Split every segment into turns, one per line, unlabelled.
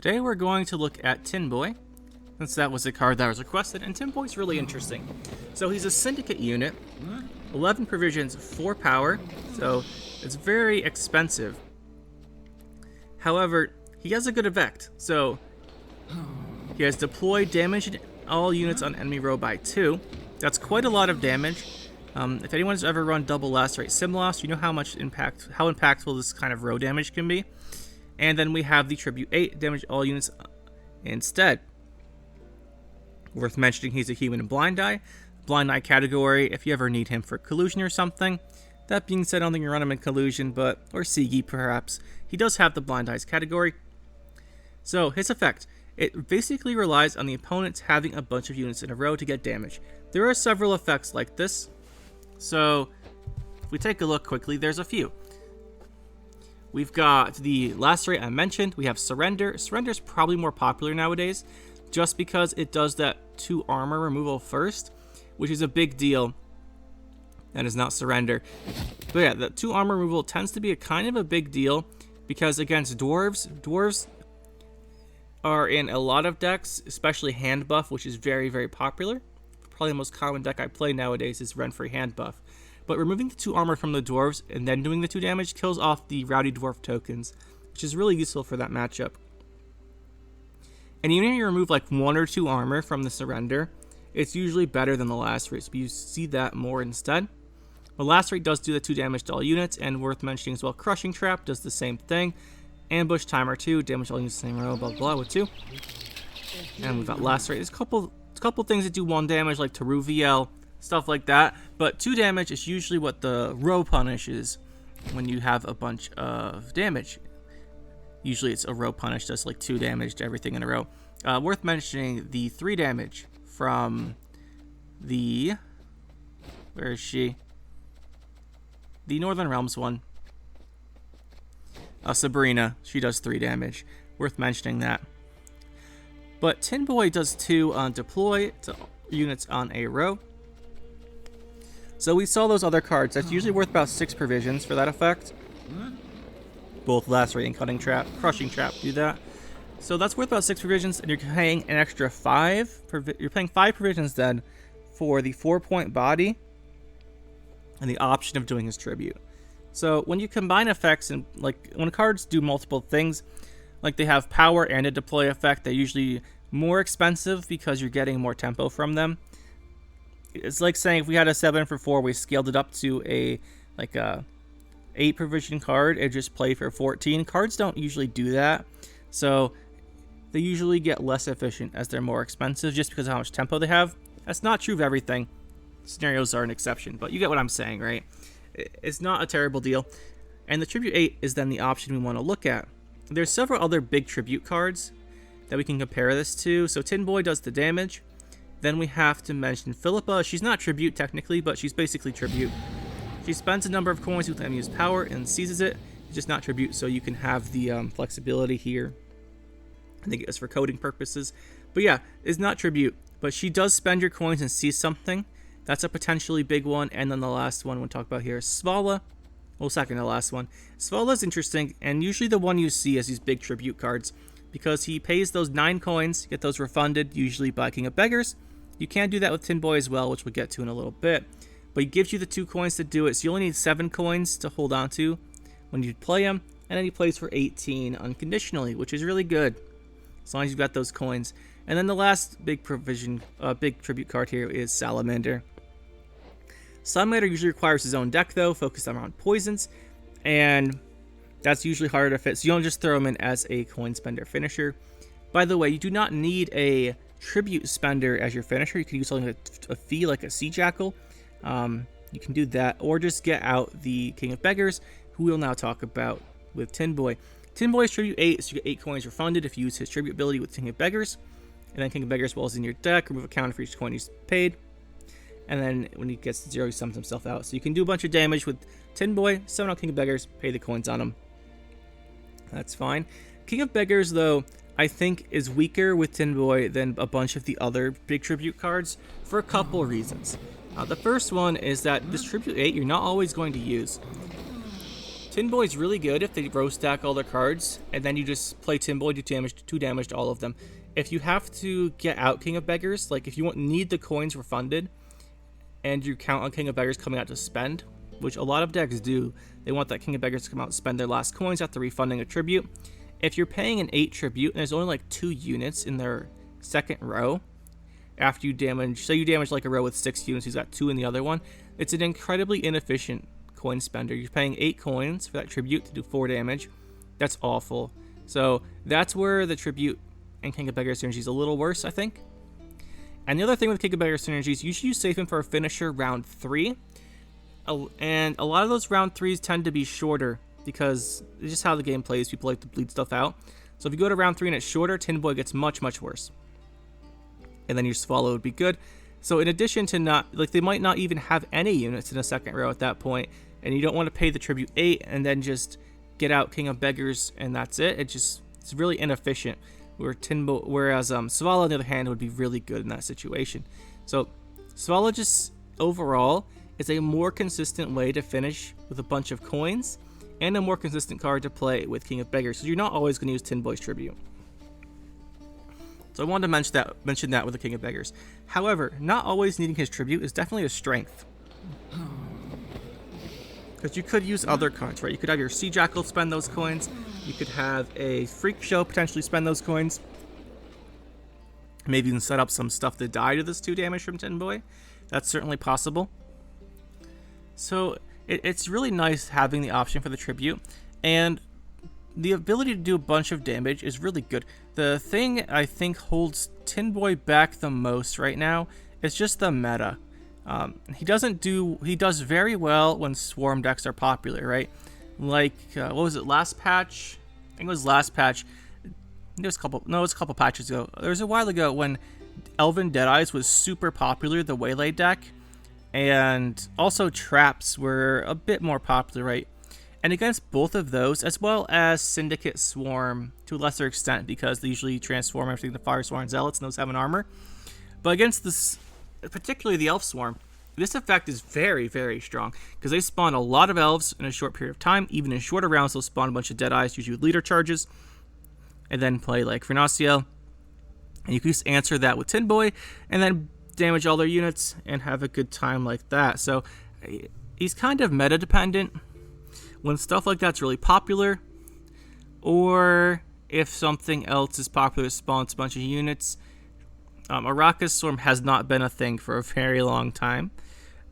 Today we're going to look at Tinboy, since that was a card that was requested, and Tinboy's really interesting. So he's a syndicate unit, 11 provisions, 4 power, so it's very expensive. However, he has a good effect, so he has deployed damage all units on enemy row by 2. That's quite a lot of damage. If anyone's ever run double lacerate Simloss, you know how impactful this kind of row damage can be. And then we have the Tribute 8, damage all units instead. Worth mentioning, he's a human in Blind Eye. Blind Eye category, if you ever need him for Collusion or something. That being said, I don't think you run him in Collusion, or Sigi perhaps. He does have the Blind Eyes category. So, his effect. It basically relies on the opponents having a bunch of units in a row to get damage. There are several effects like this. So, if we take a look quickly, there's a few. We've got the Lacerate I mentioned. We have Surrender. Surrender is probably more popular nowadays, just because it does that 2 armor removal first, which is a big deal. That is not Surrender. But yeah, the 2 armor removal tends to be a kind of a big deal, because against dwarves are in a lot of decks, especially Hand Buff, which is very, very popular. Probably the most common deck I play nowadays is Run-Free Hand Buff. But removing the 2 armor from the dwarves and then doing the 2 damage kills off the Rowdy Dwarf tokens, which is really useful for that matchup. And even if you remove like 1 or 2 armor from the Surrender, it's usually better than the Lacerate, so you see that more instead. The Lacerate does do the 2 damage to all units, and worth mentioning as well, Crushing Trap does the same thing. Ambush Timer 2, damage all units the same row, blah blah with 2. And we've got Lacerate. There's a couple things that do 1 damage, like Teruviel, stuff like that, but 2 damage is usually what the row punishes when you have a bunch of damage. Usually it's a row punish, does like 2 damage to everything in a row. Worth mentioning the 3 damage from the... where is she? The Northern Realms one. Sabrina, she does 3 damage. Worth mentioning that. But Tinboy does 2 on deploy to units on a row. So we saw those other cards. That's usually worth about 6 provisions for that effect. Both Lacerate and Crushing Trap do that. So that's worth about 6 provisions, and you're paying an extra 5. You're paying 5 provisions then for the 4-point body and the option of doing his tribute. So when you combine effects, and like when cards do multiple things, like they have power and a deploy effect, they're usually more expensive because you're getting more tempo from them. It's like saying if we had a 7 for 4, we scaled it up to a 8 provision card and just play for 14. Cards don't usually do that, so they usually get less efficient as they're more expensive just because of how much tempo they have. That's not true of everything. Scenarios are an exception, but you get what I'm saying, right? It's not a terrible deal. And the Tribute 8 is then the option we want to look at. There's several other big Tribute cards that we can compare this to. So Tinboy does the damage. Then we have to mention Philippa. She's not Tribute technically, but she's basically Tribute. She spends a number of coins with enemy's power and seizes it. It's just not Tribute, so you can have the flexibility here. I think it's for coding purposes. But yeah, it's not Tribute. But she does spend your coins and seize something. That's a potentially big one. And then the last one we'll talk about here is Svala. Well, second to last one. Svala is interesting, and usually the one you see is these big Tribute cards, because he pays those 9 coins, get those refunded, usually by King of Beggars. You can do that with Tinboy as well, which we'll get to in a little bit. But he gives you the 2 coins to do it, so you only need 7 coins to hold on to when you play him. And then he plays for 18 unconditionally, which is really good, as long as you've got those coins. And then the last big Tribute card here is Salamander. Salamander usually requires his own deck, though, focused on poisons, and that's usually harder to fit, so you don't just throw him in as a coin spender finisher. By the way, you do not need a Tribute spender as your finisher. You can use something like a fee, like a Sea Jackal. You can do that, or just get out the King of Beggars, who we'll now talk about with Tinboy. Tinboy's Tribute 8, so you get 8 coins refunded if you use his Tribute ability with King of Beggars. And then King of Beggars while he's in your deck, remove a counter for each coin he's paid. And then when he gets to 0, he summons himself out. So you can do a bunch of damage with Tinboy, summon out King of Beggars, pay the coins on him. That's fine. King of Beggars, though, I think is weaker with Tinboy than a bunch of the other big Tribute cards for a couple reasons. The first one is that this Tribute 8 you're not always going to use. Tinboy's really good if they row stack all their cards, and then you just play Tinboy, do two damage to all of them. If you have to get out King of Beggars, like if you need the coins refunded, and you count on King of Beggars coming out to spend, which a lot of decks do, they want that King of Beggars to come out and spend their last coins after refunding a tribute. If you're paying an 8 tribute, and there's only like 2 units in their second row, after you damage, say you damage like a row with 6 units, he's got 2 in the other one, it's an incredibly inefficient coin spender. You're paying 8 coins for that tribute to do 4 damage. That's awful. So that's where the tribute and King of Beggars synergy is a little worse, I think. And the other thing with King of Beggars synergies, you should use save him for a finisher round 3. And a lot of those round 3s tend to be shorter because it's just how the game plays. People like to bleed stuff out. So if you go to round 3 and it's shorter, Tinboy gets much, much worse. And then your Swallow would be good. So in addition to not, like they might not even have any units in the second row at that point, and you don't want to pay the tribute 8 and then just get out King of Beggars and that's it. It's really inefficient. Whereas Swallow on the other hand would be really good in that situation. So Swallow just overall is a more consistent way to finish with a bunch of coins and a more consistent card to play with King of Beggars. So you're not always going to use Tinboy's tribute. So I wanted to mention that with the King of Beggars. However, not always needing his tribute is definitely a strength. Because you could use other cards, right? You could have your Sea Jackal spend those coins. You could have a Freak Show potentially spend those coins. Maybe you can set up some stuff to die to this 2 damage from Tinboy. That's certainly possible. So it's really nice having the option for the tribute. And the ability to do a bunch of damage is really good. The thing I think holds Tinboy back the most right now is just the meta. He does very well when Swarm decks are popular, right? Like, what was it, last patch? I think it was last patch. It was a couple patches ago. There was a while ago when Elven Deadeyes was super popular, the Waylay deck. And also Traps were a bit more popular, right? And against both of those, as well as Syndicate Swarm to a lesser extent, because they usually transform everything to Fire Swarm Zealots, and those have an armor. But against this, particularly the Elf Swarm, this effect is very, very strong, because they spawn a lot of elves in a short period of time. Even in shorter rounds, they'll spawn a bunch of Deadeyes, usually with leader charges, and then play like Fernaciel. And you can just answer that with Tinboy, and then damage all their units, and have a good time like that. So he's kind of meta-dependent. When stuff like that's really popular, or if something else is popular that spawns a bunch of units. Araka's Swarm has not been a thing for a very long time,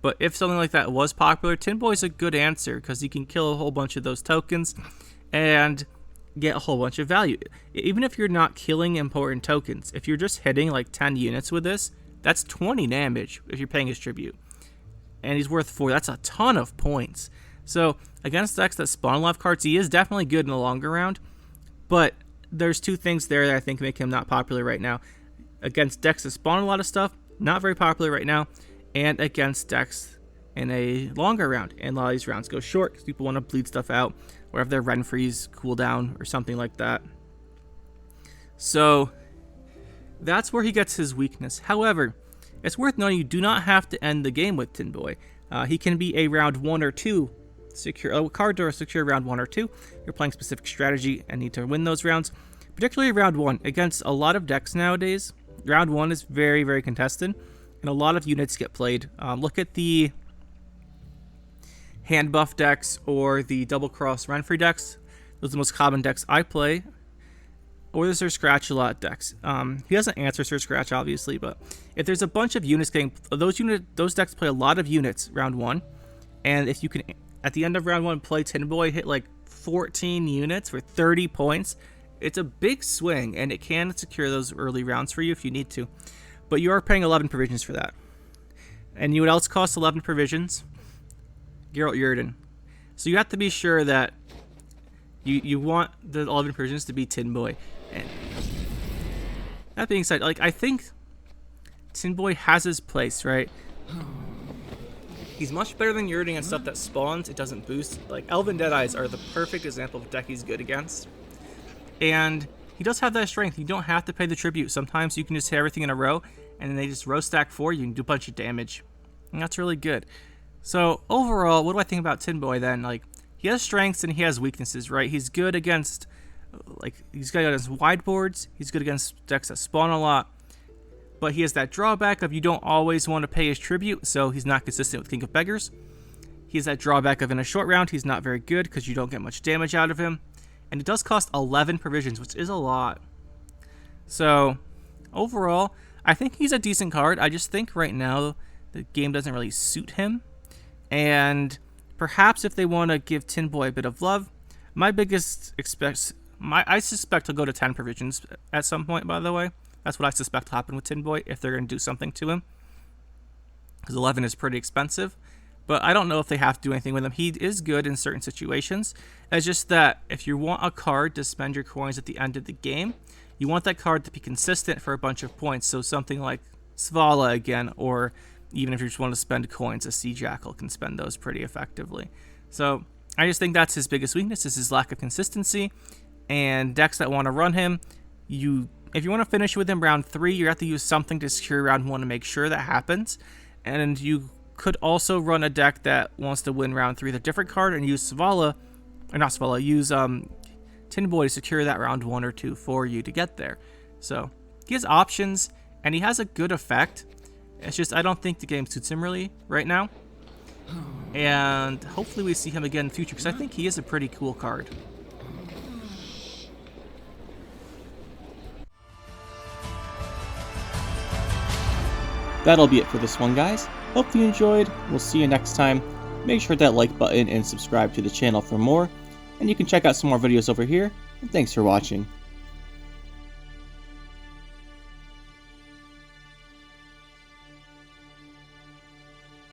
but if something like that was popular, Tinboy's a good answer because he can kill a whole bunch of those tokens and get a whole bunch of value. Even if you're not killing important tokens, if you're just hitting like 10 units with this, that's 20 damage if you're paying his tribute. And he's worth 4. That's a ton of points. So against decks that spawn a lot of cards, he is definitely good in the longer round. But there's 2 things there that I think make him not popular right now. Against decks that spawn a lot of stuff, not very popular right now. And against decks in a longer round. And a lot of these rounds go short because people want to bleed stuff out, or have their Ren Freeze cooldown or something like that. So that's where he gets his weakness. However, it's worth noting you do not have to end the game with Tinboy. He can be a round 1 or 2 card to secure round 1 or 2. You're playing specific strategy and need to win those rounds. Particularly round 1 against a lot of decks nowadays. Round 1 is very, very contested, and a lot of units get played. Look at the hand buff decks or the double cross Renfrey decks. Those are the most common decks I play. Or there's Sir Scratch a lot decks. He doesn't answer Sir Scratch obviously, but if there's a bunch of units getting those decks play a lot of units round 1, and if you can at the end of round 1 play Tinboy, hit like 14 units for 30 points, it's a big swing, and it can secure those early rounds for you if you need to. But you are paying 11 provisions for that. And you know what else costs 11 provisions? Geralt Yurden. So you have to be sure that you want the 11 provisions to be Tinboy. And that being said, like, I think Tinboy has his place, right? He's much better than Yurden and stuff that spawns. It doesn't boost. Like, Elven Deadeyes are the perfect example of a deck he's good against. And he does have that strength. You don't have to pay the tribute. Sometimes you can just hit everything in a row, and then they just row stack for you and do a bunch of damage. And that's really good. So overall, what do I think about Tinboy then? Like, he has strengths and he has weaknesses, right? He's good against wide boards. He's good against decks that spawn a lot. But he has that drawback of you don't always want to pay his tribute, so he's not consistent with King of Beggars. He has that drawback of in a short round, he's not very good because you don't get much damage out of him. And it does cost 11 provisions, which is a lot. So, overall, I think he's a decent card. I just think right now the game doesn't really suit him. And perhaps if they want to give Tinboy a bit of love, I suspect he'll go to 10 provisions at some point, by the way. That's what I suspect will happen with Tinboy if they're going to do something to him. Because 11 is pretty expensive. But I don't know if they have to do anything with him. He is good in certain situations. It's just that if you want a card to spend your coins at the end of the game, you want that card to be consistent for a bunch of points. So something like Svala again, or even if you just want to spend coins, a Sea Jackal can spend those pretty effectively. So I just think that's his biggest weakness, is his lack of consistency. And decks that want to run him, if you want to finish with him round 3, you have to use something to secure round 1 to make sure that happens. And you could also run a deck that wants to win round 3 with a different card and use Tinboy to secure that round 1 or 2 for you to get there. So he has options and he has a good effect. It's just I don't think the game suits him really right now. And hopefully we see him again in the future because I think he is a pretty cool card.
That'll be it for this one, guys. Hope you enjoyed. We'll see you next time. Make sure that like button and subscribe to the channel for more. And you can check out some more videos over here. And thanks for watching.